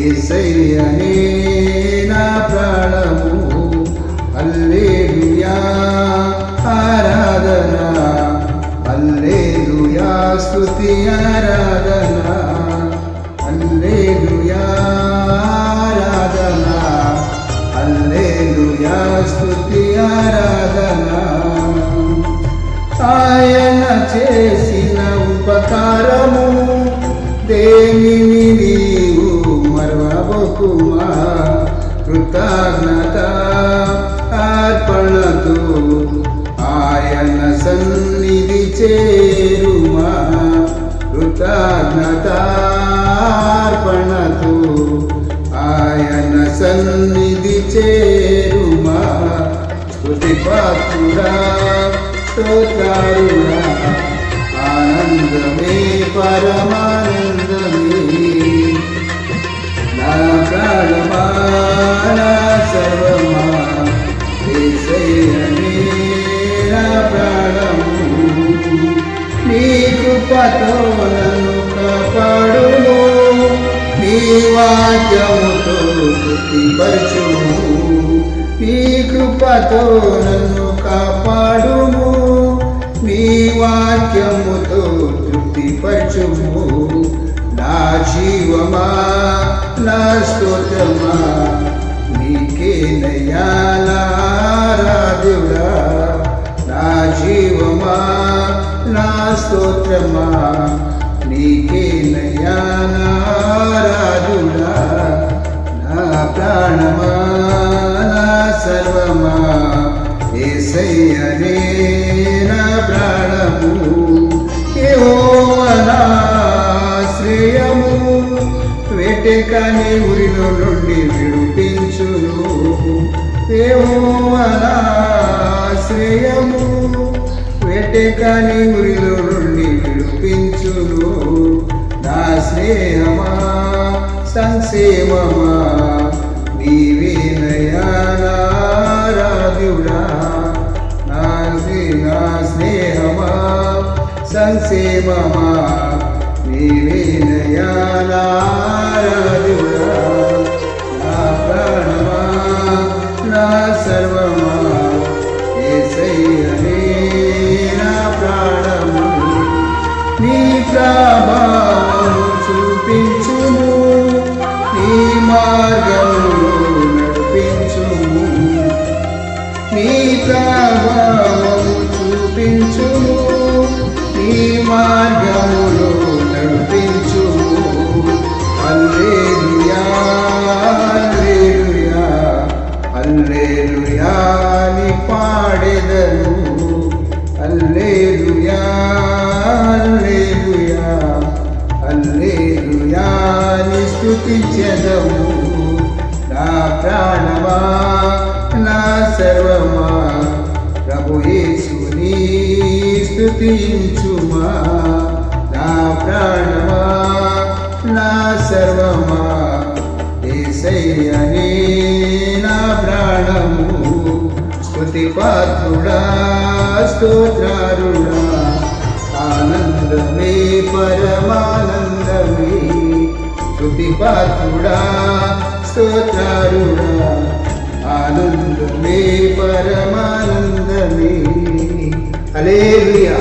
యేసయ్యనే నా ప్రాణము. హల్లెలూయా ఆరాధన, హల్లెలూయా స్తుతి ఆరాధన, హల్లెలూయా ఆరాధన, హల్లెలూయా స్తుతి ఆరాధన. ఆయన చేసిన ఉపకారము దేనిని నీవు మరవబోకుమా. కృతజ్ఞత అర్పణతో ఆయన సన్నిధి చేరుమా. కృతజ్ఞత అర్పణతో ఆయన సన్నిధి చేరుమా. స్తుతి పాత్రుడా స్తోత్రారుడా, ఆనందమే పరమానందమే. నా ప్రాణమా నా సర్వమా యేసయ్యనే నా ప్రాణము. నీ కృపతో నన్ను కాపాడుము, నీ వాక్యముతో తృప్తిపరచుము. నీ కృపతో నన్ను కాపాడుము, నీ వాక్యముతో తృప్తిపరచుము. నా జీవమా నా స్తోత్రమా నీకేనయ్యా నా ఆరాధ్యుడా. నా జీవమా నా స్తోత్రమా నీకేనయ్యా నా ఆరాధ్యుడా. నా ప్రాణమా నా సర్వమా యేసయ్యనే నా ప్రాణము. యెహోవా నా ఆశ్రయము, వెటకని ఉరిలో నుండి విడిపించును. యెహోవా నా ఆశ్రయము, వెటకని ఉరిలో నుండి విడిపించును. నా స్నేహమా సంక్షేమమా నీవేనయ్యా నా ఆరాధ్యుడా. నా స్నేహమా సంక్షేమమా నీవేనయ్యా నా ఆరాధ్యుడా. నా ప్రాణమా నా సర్వమా యేసయ్యనే నా ప్రాణము. నీ ప్రభావము చూపించుము, నీ మార్గములో నడిపించుము. నీ ప్రభావము చూపించుము, నీ మార్గములో నడిపించుము. హల్లెలూయా హల్లెలూయా హల్లెలూయా ని పాడెదను. హల్లెలూయా హల్లెలూయా హల్లెలూయా ని స్తుతించెదము. నా ప్రాణమా నా సర్వమా ప్రభు యేసుని స్తుతించుమా. నా ప్రాణమా నా సర్వమా యేసయ్యనే నా ప్రాణము. స్తుతి పాత్రుడా స్తోత్రారుడా, ఆనందమే పరమానందమే. స్తుతి పాత్రుడా స్తోత్రారుడా, ఆనందమే పరమానందమే. హల్లెలూయా.